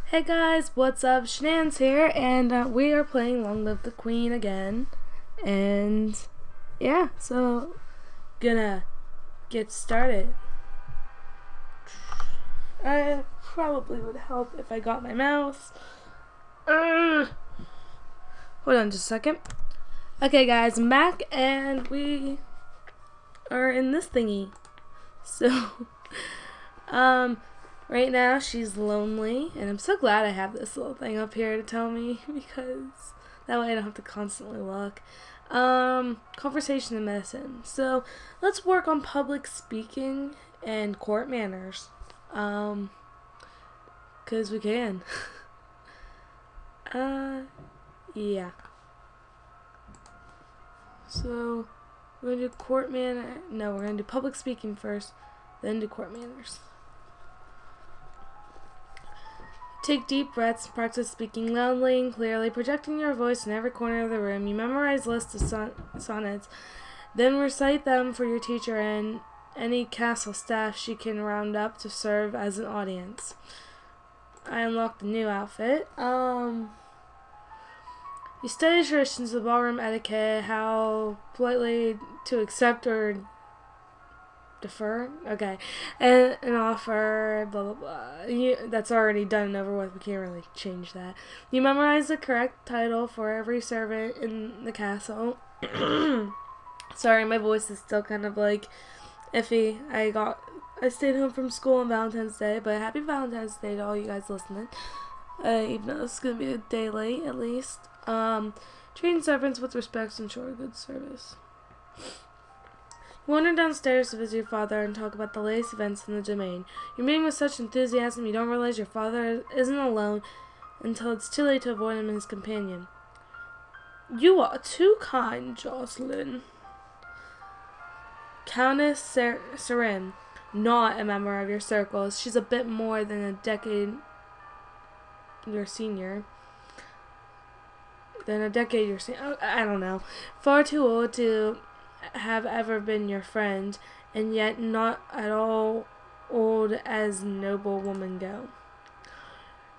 Hey guys, what's up? Shananons here, and we are playing Long Live the Queen again. And yeah, so gonna get started. I probably would help if I got my mouse. Ugh. Hold on just a second. Okay guys, I'm back and we are in this thingy. So, right now she's lonely, and I'm so glad I have this little thing up here to tell me because that way I don't have to constantly look. Conversation and medicine. So let's work on public speaking and court manners. Cause we can. Yeah. So we're gonna do court manner. No, we're gonna do public speaking first, then do court manners. Take deep breaths and practice speaking loudly and clearly, projecting your voice in every corner of the room. You memorize lists of sonnets, then recite them for your teacher and any castle staff she can round up to serve as an audience. I unlocked the new outfit. You study traditions of ballroom etiquette, how politely to accept or defer, okay, and an offer, blah blah blah. That's already done and over with. We can't really change that. You memorize the correct title for every servant in the castle. Sorry, my voice is still kind of like iffy. I stayed home from school on Valentine's Day, but happy Valentine's Day to all you guys listening. Even though it's gonna be a day late at least. Treating servants with respect and show good service. You wander downstairs to visit your father and talk about the latest events in the domain. You're meeting with such enthusiasm you don't realize your father isn't alone until it's too late to avoid him and his companion. You are too kind, Jocelyn. Countess Serin, not a member of your circles. She's a bit more than a decade your senior. I don't know. Far too old to have ever been your friend, and yet not at all old as noble women go.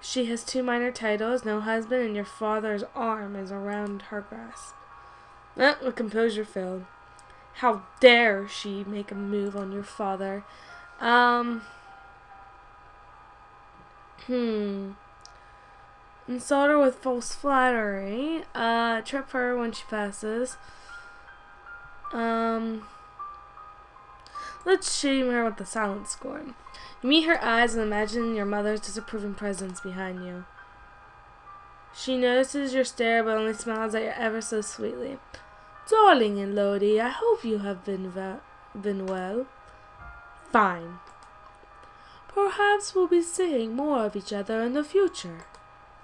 She has 2 minor titles, no husband, and your father's arm is around her grasp. With composure failed. How dare she make a move on your father? Insult her with false flattery. Trip her when she passes. Let's shame her with the silent scorn. You meet her eyes and imagine your mother's disapproving presence behind you. She notices your stare but only smiles at you ever so sweetly. Darling and Lodi, I hope you have been well. Fine. Perhaps we'll be seeing more of each other in the future.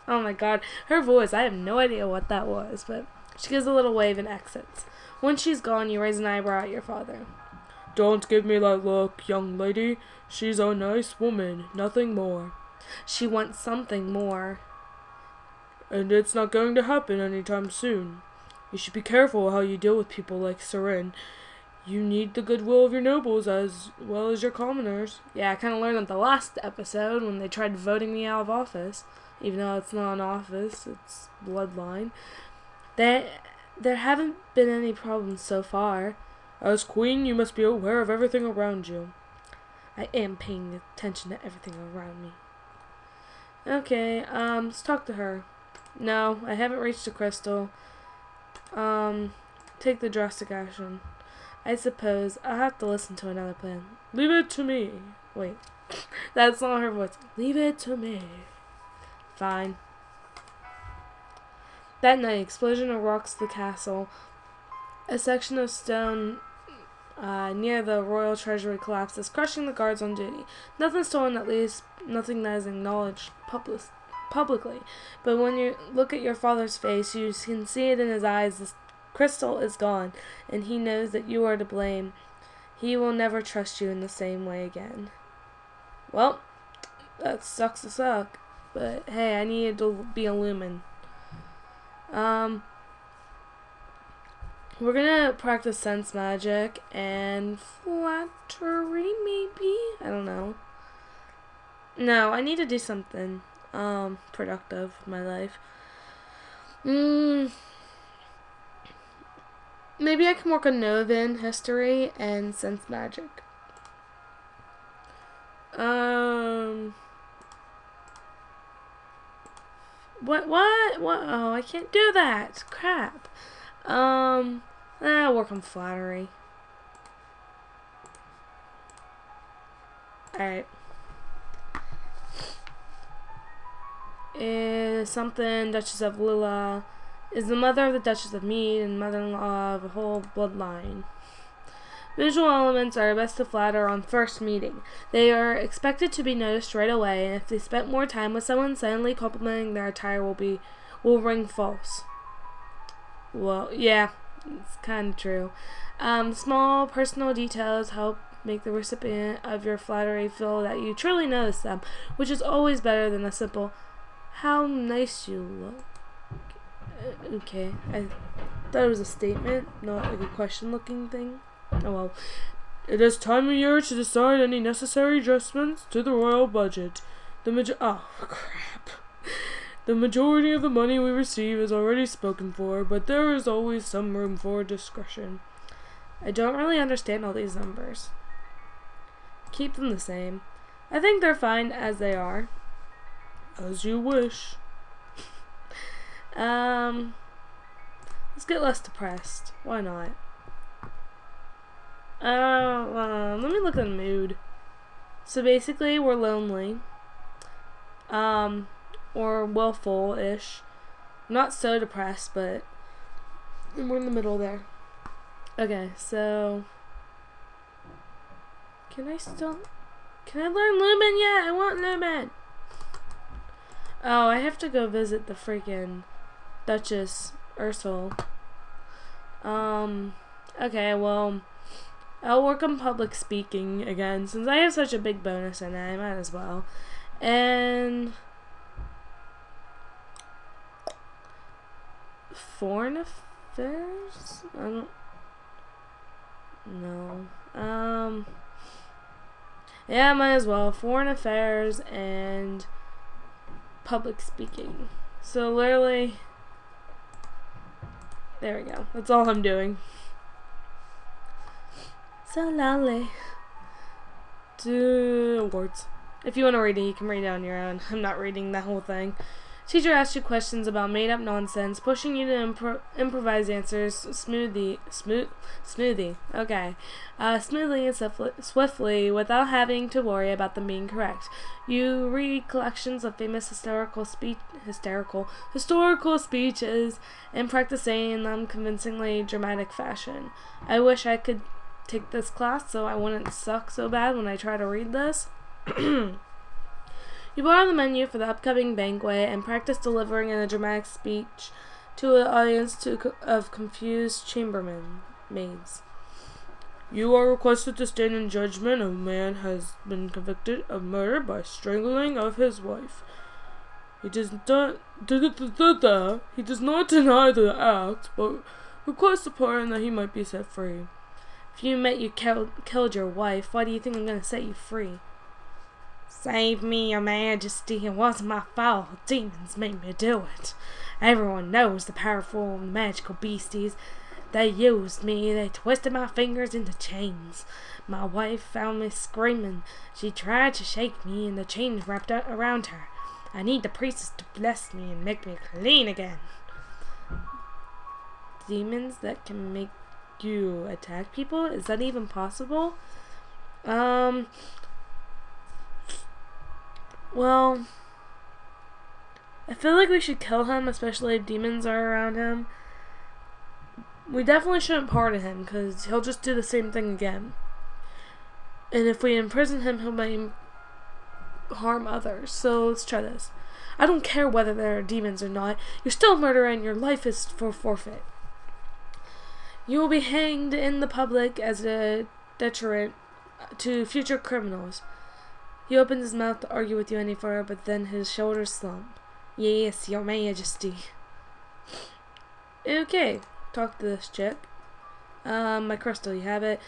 Oh my god, her voice, I have no idea what that was, but she gives a little wave and exits. When she's gone, you raise an eyebrow at your father. Don't give me that look, young lady. She's a nice woman, nothing more. She wants something more. And it's not going to happen anytime soon. You should be careful how you deal with people like Serin. You need the goodwill of your nobles as well as your commoners. Yeah, I kind of learned that the last episode when they tried voting me out of office. Even though it's not an office, it's bloodline. There haven't been any problems so far. As queen, you must be aware of everything around you. I am paying attention to everything around me. Okay, let's talk to her. No, I haven't reached the crystal. Take the drastic action. I suppose I'll have to listen to another plan. Leave it to me. Wait, that's not her voice. Leave it to me. Fine. That night, explosion rocks the castle. A section of stone near the royal treasury collapses, crushing the guards on duty. Nothing stolen, at least nothing that is acknowledged publicly. But when you look at your father's face, you can see it in his eyes. The crystal is gone, and he knows that you are to blame. He will never trust you in the same way again. Well, that sucks to suck. But hey, I needed to be a lumen. We're gonna practice sense magic and flattery, maybe? I don't know. No, I need to do something. productive with my life. Maybe I can work on Novan, history, and sense magic. What? Oh, I can't do that. Crap. I'll work on flattery. Alright. Is something Duchess of Lula is the mother of the Duchess of Mead and mother-in-law of a whole bloodline. Visual elements are best to flatter on first meeting. They are expected to be noticed right away, and if they spent more time with someone, suddenly complimenting their attire will ring false. Well, yeah, it's kind of true. Small personal details help make the recipient of your flattery feel that you truly notice them, which is always better than a simple, "How nice you look." Okay, I thought it was a statement, not like a question-looking thing. Oh well. It is time of year to decide any necessary adjustments to the royal budget. Oh, crap. The majority of the money we receive is already spoken for, but there is always some room for discretion. I don't really understand all these numbers. Keep them the same. I think they're fine as they are. As you wish. Let's get less depressed. Why not? Let me look at the mood. So basically, we're lonely. Or willful-ish. Not so depressed, but we're in the middle there. Okay, so can I learn Lumen yet? I want Lumen. Oh, I have to go visit the freaking Duchess Ursula. Okay, well, I'll work on public speaking again, since I have such a big bonus in it, I might as well. And foreign affairs? I don't know. Yeah, might as well. Foreign affairs and public speaking. So literally, there we go. That's all I'm doing. So lovely. Awards. If you want to read it, you can read it on your own. I'm not reading that whole thing. Teacher asks you questions about made-up nonsense, pushing you to improvise answers smoothly, okay, smoothly and swiftly, without having to worry about them being correct. You read collections of famous historical speeches and practice saying them convincingly dramatic fashion. I wish I could take this class so I wouldn't suck so bad when I try to read this. You borrow the menu for the upcoming banquet and practice delivering in a dramatic speech to an audience of confused chambermaids. You are requested to stand in judgment of a man has been convicted of murder by strangling of his wife. He does not deny the act, but requests a pardon that he might be set free. If you admit you killed your wife, why do you think I'm going to set you free? Save me, your majesty, it wasn't my fault. Demons made me do it. Everyone knows the powerful and magical beasties. They used me, they twisted my fingers into chains. My wife found me screaming. She tried to shake me and the chains wrapped around her. I need the priestess to bless me and make me clean again. Demons that can make you attack people? Is that even possible? Well, I feel like we should kill him, especially if demons are around him. We definitely shouldn't pardon him, because he'll just do the same thing again. And if we imprison him, he'll might harm others. So let's try this. I don't care whether there are demons or not. You're still a murderer and your life is for forfeit. You will be hanged in the public as a deterrent to future criminals. He opens his mouth to argue with you any further, but then his shoulders slump. Yes, your majesty. Okay, talk to this chick. My crystal, you have it.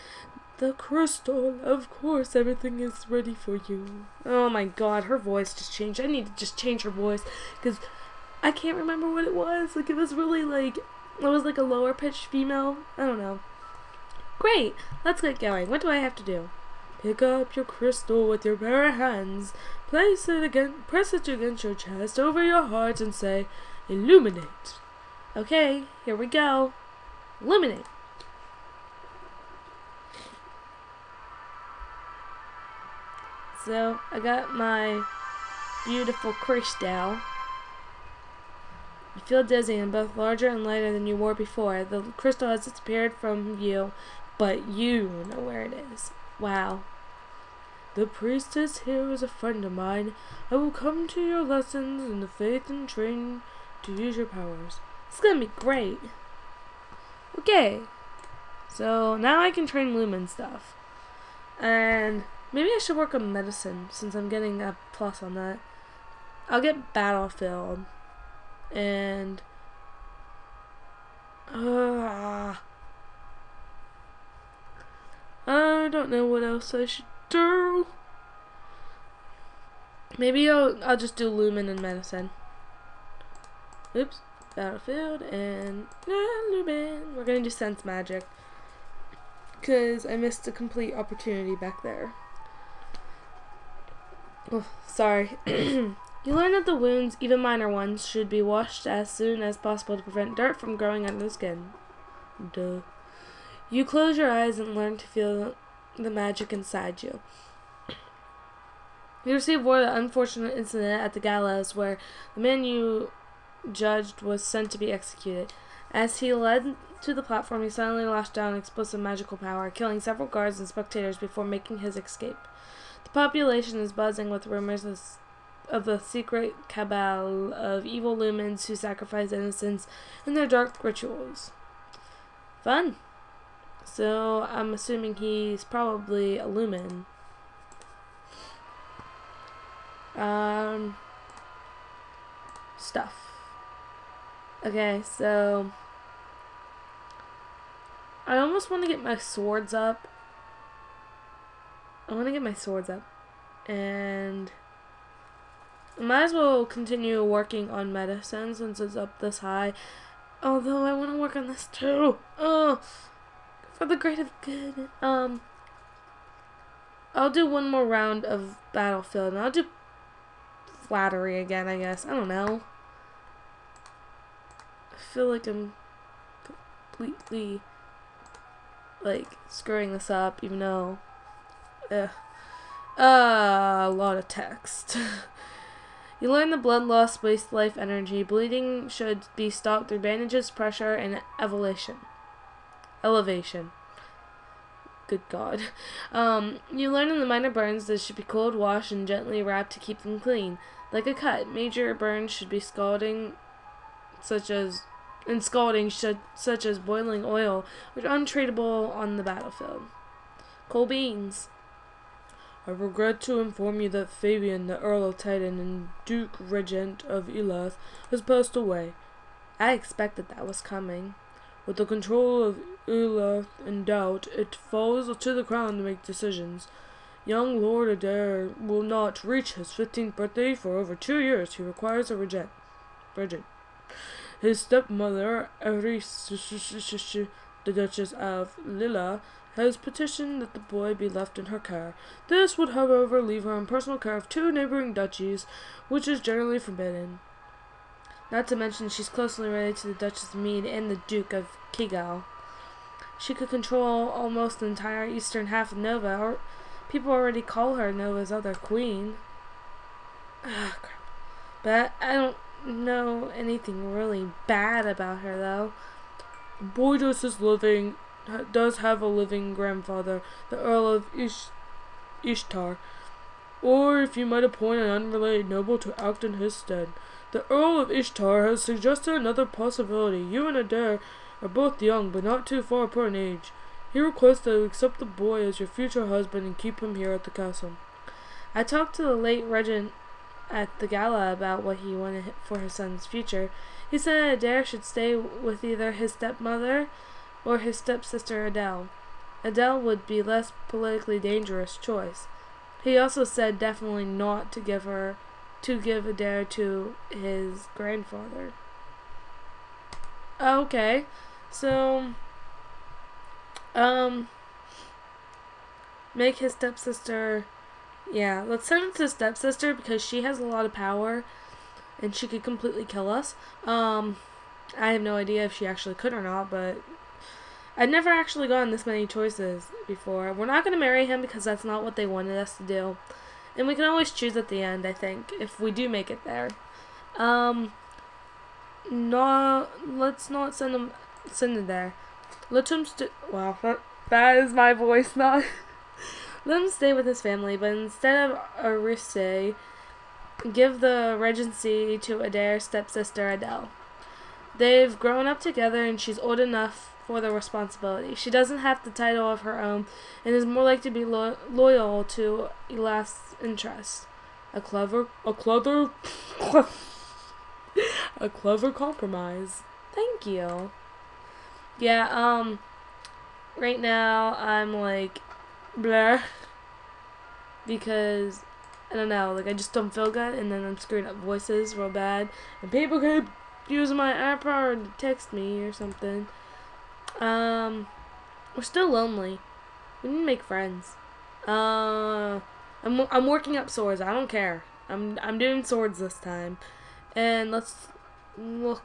The crystal, of course, everything is ready for you. Oh my god, her voice just changed. I need to just change her voice, because I can't remember what it was. Like, it was really like, it was like a lower pitched female. I don't know. Great, let's get going. What do I have to do? Pick up your crystal with your bare hands. Press it against your chest, over your heart, and say, illuminate. Okay, here we go. Illuminate. So, I got my beautiful crystal. You feel dizzy and both larger and lighter than you were before. The crystal has disappeared from you, but you know where it is. Wow. The priestess here is a friend of mine. I will come to your lessons in the faith and train to use your powers. It's gonna be great. Okay. So, now I can train Lumen stuff. And maybe I should work on medicine, since I'm getting a plus on that. I'll get Battlefield. And I don't know what else I should do. Maybe I'll just do Lumen and medicine. Oops. Battlefield and Lumen. We're gonna do sense magic, because I missed a complete opportunity back there. Oh, sorry. You learn that the wounds, even minor ones, should be washed as soon as possible to prevent dirt from growing under the skin. Duh. You close your eyes and learn to feel the magic inside you. You receive word of the unfortunate incident at the gallows where the man you judged was sent to be executed. As he led to the platform, he suddenly lashed down explosive magical power, killing several guards and spectators before making his escape. The population is buzzing with rumors of the secret cabal of evil lumens who sacrifice innocents in their dark rituals. Fun. So, I'm assuming he's probably a lumen. Stuff. Okay, so I almost want to get my swords up. And I might as well continue working on medicine since it's up this high. Although I want to work on this too. Oh, for the greater good. I'll do one more round of Battlefield, and I'll do flattery again, I guess. I don't know. I feel like I'm completely, like, screwing this up, even though, a lot of text. You learn the blood loss wastes life energy. Bleeding should be stopped through bandages, pressure, and elevation. Good God. You learn in the minor burns that should be cold, washed, and gently wrapped to keep them clean. Like a cut, major burns should be scalding, such as boiling oil, which are untreatable on the battlefield. Cold beans. I regret to inform you that Fabian, the Earl of Titan and Duke Regent of Elath, has passed away. I expected that was coming. With the control of Elath in doubt, it falls to the crown to make decisions. Young Lord Adair will not reach his 15th birthday for over 2 years. He requires a regent. His stepmother, Eris, the Duchess of Lilla, has petitioned that the boy be left in her care. This would, however, leave her in personal care of 2 neighboring duchies, which is generally forbidden. Not to mention she's closely related to the Duchess of Mead and the Duke of Kigal. She could control almost the entire eastern half of Nova, or people already call her Nova's other queen. Ah, crap. But I don't know anything really bad about her, though. The boy does have a living grandfather, the Earl of Ishtar, or if you might appoint an unrelated noble to act in his stead. The Earl of Ishtar has suggested another possibility. You and Adair are both young, but not too far apart in age. He requests that you accept the boy as your future husband and keep him here at the castle. I talked to the late regent at the gala about what he wanted for his son's future. He said Adair should stay with either his stepmother or his stepsister Adele. Adele would be less politically dangerous choice. He also said definitely not to give Adair to his grandfather. Okay, so make his stepsister. Yeah, let's send it to his stepsister because she has a lot of power and she could completely kill us. I have no idea if she actually could or not, but I've never actually gotten this many choices before. We're not going to marry him because that's not what they wanted us to do. And we can always choose at the end, I think, if we do make it there. No, let's not send it there. Let him wow, that is my voice, not. Let him stay with his family, but instead of Arise, give the regency to Adair's stepsister Adele. They've grown up together and she's old enough for the responsibility. She doesn't have the title of her own and is more likely to be loyal to Elas's interests. A clever compromise. Thank you. Yeah, right now I'm like bleh because I don't know, like I just don't feel good and then I'm screwing up voices real bad and people keep using my iPod to text me or something. We're still lonely. We need to make friends. I'm working up swords. I don't care. I'm doing swords this time. And let's look.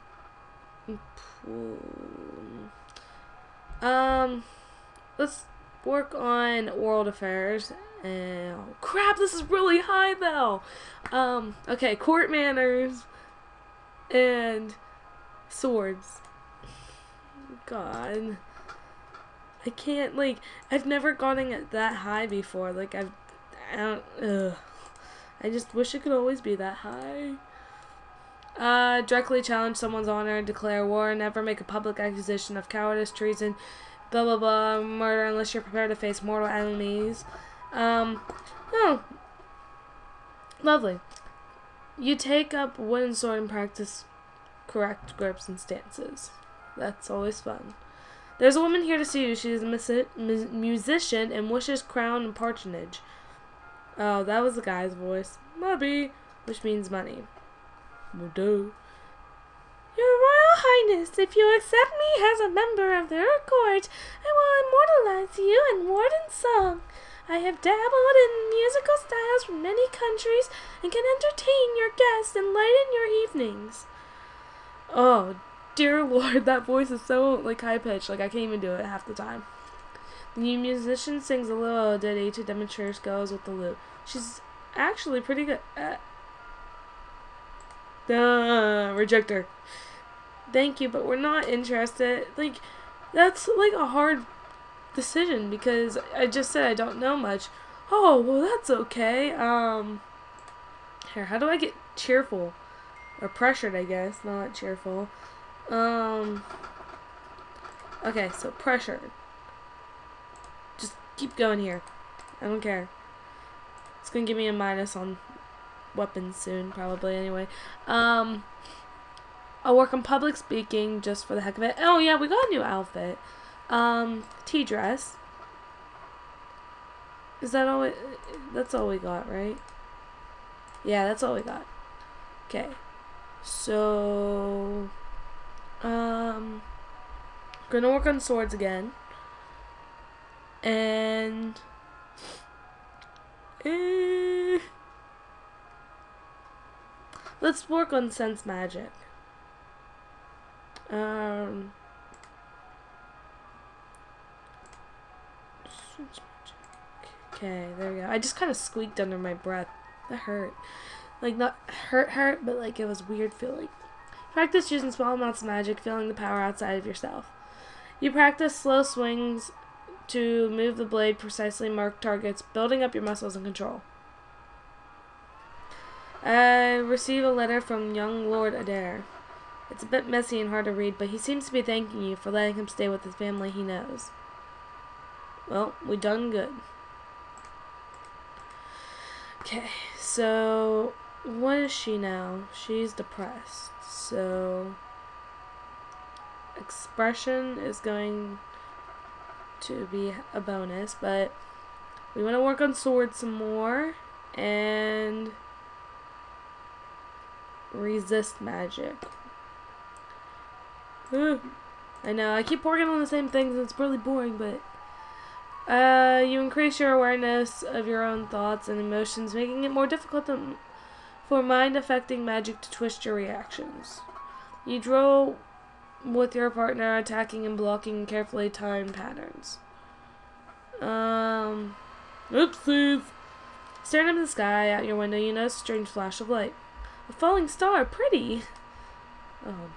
Let's work on world affairs. And oh, crap, this is really high though. Okay, court manners and swords. God, I can't, like, I've never gotten it that high before. Like I just wish it could always be that high. Directly challenge someone's honor, declare war, never make a public accusation of cowardice, treason, blah blah blah, murder unless you're prepared to face mortal enemies. Oh, lovely. You take up wooden sword and practice correct grips and stances. That's always fun. There's a woman here to see you. She is a musician and wishes crown and patronage. Oh, that was the guy's voice. Mubby, which means money. Mudo. Your Royal Highness, if you accept me as a member of their court, I will immortalize you in Warden's song. I have dabbled in musical styles from many countries and can entertain your guests and lighten your evenings. Oh, dear Lord, that voice is so, like, high-pitched. Like, I can't even do it half the time. The new musician sings a little ditty to demonstrate her skills with the lute. She's actually pretty good at... reject her. Thank you, but we're not interested. Like, that's, like, a hard decision because I just said I don't know much. Oh, well, that's okay. Here, how do I get cheerful? Or pressured, I guess, not cheerful. Okay, so pressured. Just keep going here. I don't care. It's gonna give me a minus on weapons soon, probably, anyway. I'll work on public speaking just for the heck of it. Oh, yeah, we got a new outfit. Tea dress. Is that all that's all we got, right? Yeah, that's all we got. Okay. So, gonna work on swords again. And, let's work on sense magic. Okay, there we go. I just kind of squeaked under my breath. That hurt. Like, not hurt, but like it was weird feeling. Practice using small amounts of magic, feeling the power outside of yourself. You practice slow swings to move the blade precisely marked targets, building up your muscles and control. I receive a letter from young Lord Adair. It's a bit messy and hard to read, but he seems to be thanking you for letting him stay with his family he knows. Well, we done good. Okay, so what is she now? She's depressed. So expression is going to be a bonus, but we want to work on swords some more and resist magic. I know, I keep working on the same things and it's really boring, but you increase your awareness of your own thoughts and emotions, making it more difficult for mind-affecting magic to twist your reactions. You draw with your partner, attacking and blocking carefully timed patterns. Oopsies. Staring up in the sky out your window, you notice a strange flash of light. A falling star, pretty. Oh,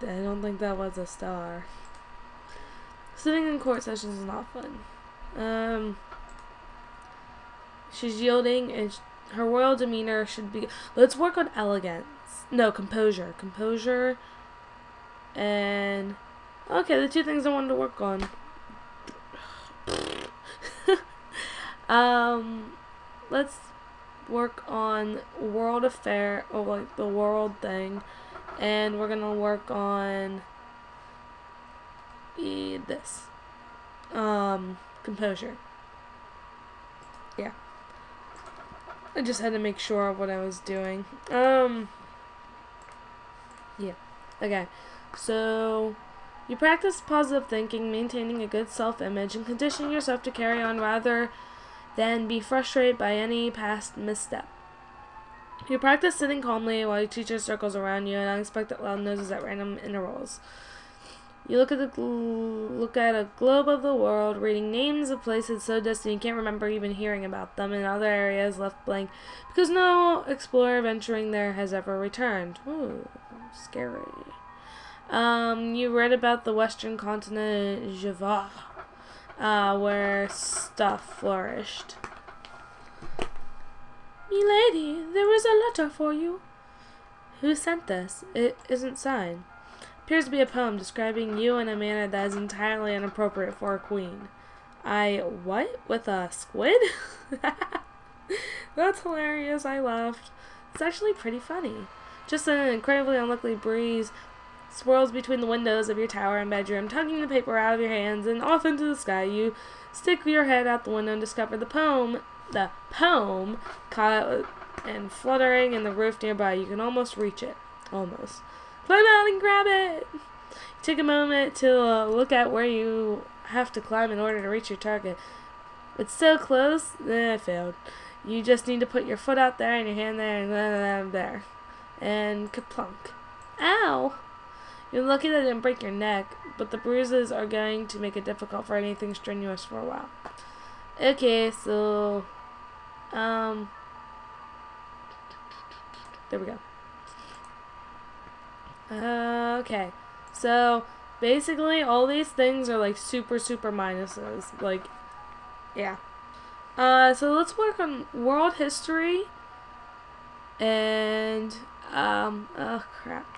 I don't think that was a star. Sitting in court sessions is not fun. She's yielding, and her royal demeanor should be. Let's work on elegance. No, composure. Composure. And okay, the two things I wanted to work on. Let's work on world affair, or like the world thing, and we're gonna work on this. Composure. Yeah. I just had to make sure of what I was doing. Yeah. Okay. So, you practice positive thinking, maintaining a good self-image, and conditioning yourself to carry on rather than be frustrated by any past misstep. You practice sitting calmly while your teacher circles around you and unexpected loud noises at random intervals. You look at a globe of the world, reading names of places so distant you can't remember even hearing about them, and other areas left blank because no explorer venturing there has ever returned. Ooh, scary. You read about the western continent, Java, where stuff flourished. Milady, there is a letter for you. Who sent this? It isn't signed. Appears to be a poem describing you in a manner that is entirely inappropriate for a queen. What? With a squid? That's hilarious. I laughed. It's actually pretty funny. Just an incredibly unlucky breeze swirls between the windows of your tower and bedroom, tugging the paper out of your hands and off into the sky. You stick your head out the window and discover the poem caught and fluttering in the roof nearby. You can almost reach it. Almost. Climb out and grab it! You take a moment to look at where you have to climb in order to reach your target. It's so close, I failed. You just need to put your foot out there and your hand there and there. And kaplunk. Ow! You're lucky that it didn't break your neck, but the bruises are going to make it difficult for anything strenuous for a while. Okay, so there we go. Okay, so basically all these things are like super minuses, like, yeah. So let's work on world history and oh crap.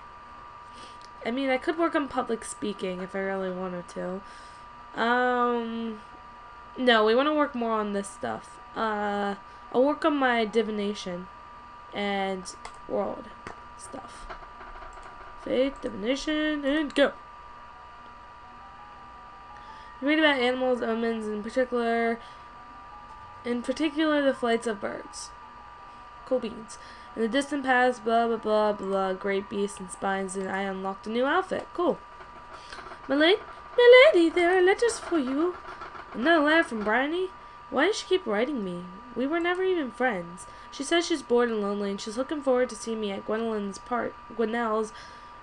I mean, I could work on public speaking if I really wanted to. No, we want to work more on this stuff. I'll work on my divination and world stuff. Faith, divination, and go. You read about animals, omens, in particular the flights of birds. Cool beans. In the distant past, blah blah blah blah, great beasts and spines, and I unlocked a new outfit. Cool. Milady, there are letters for you. Another letter from Bryony? Why does she keep writing me? We were never even friends. She says she's bored and lonely, and she's looking forward to seeing me at Gwenelle's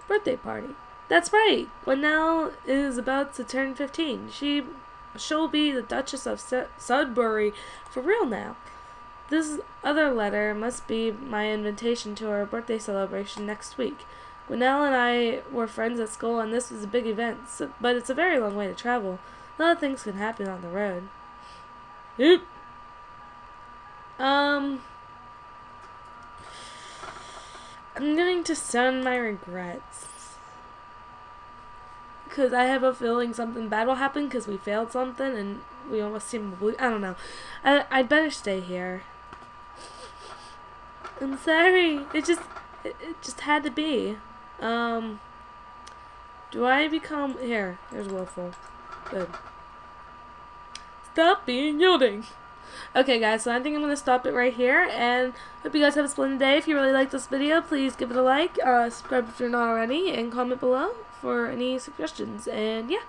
birthday party. That's right. Gwenelle is about to turn 15. She'll be the Duchess of Sudbury for real now. This other letter must be my invitation to our birthday celebration next week. Gwenelle and I were friends at school, and this was a big event, but it's a very long way to travel. A lot of things can happen on the road. Oop. I'm going to send my regrets. Because I have a feeling something bad will happen because we failed something and we almost seem to I don't know. I'd better stay here. I'm sorry. It just had to be. Do I become... Here. There's Willful. Good. Stop being yielding. Okay, guys, so I think I'm going to stop it right here, and hope you guys have a splendid day. If you really like this video, please give it a like, subscribe if you're not already, and comment below for any suggestions. And yeah,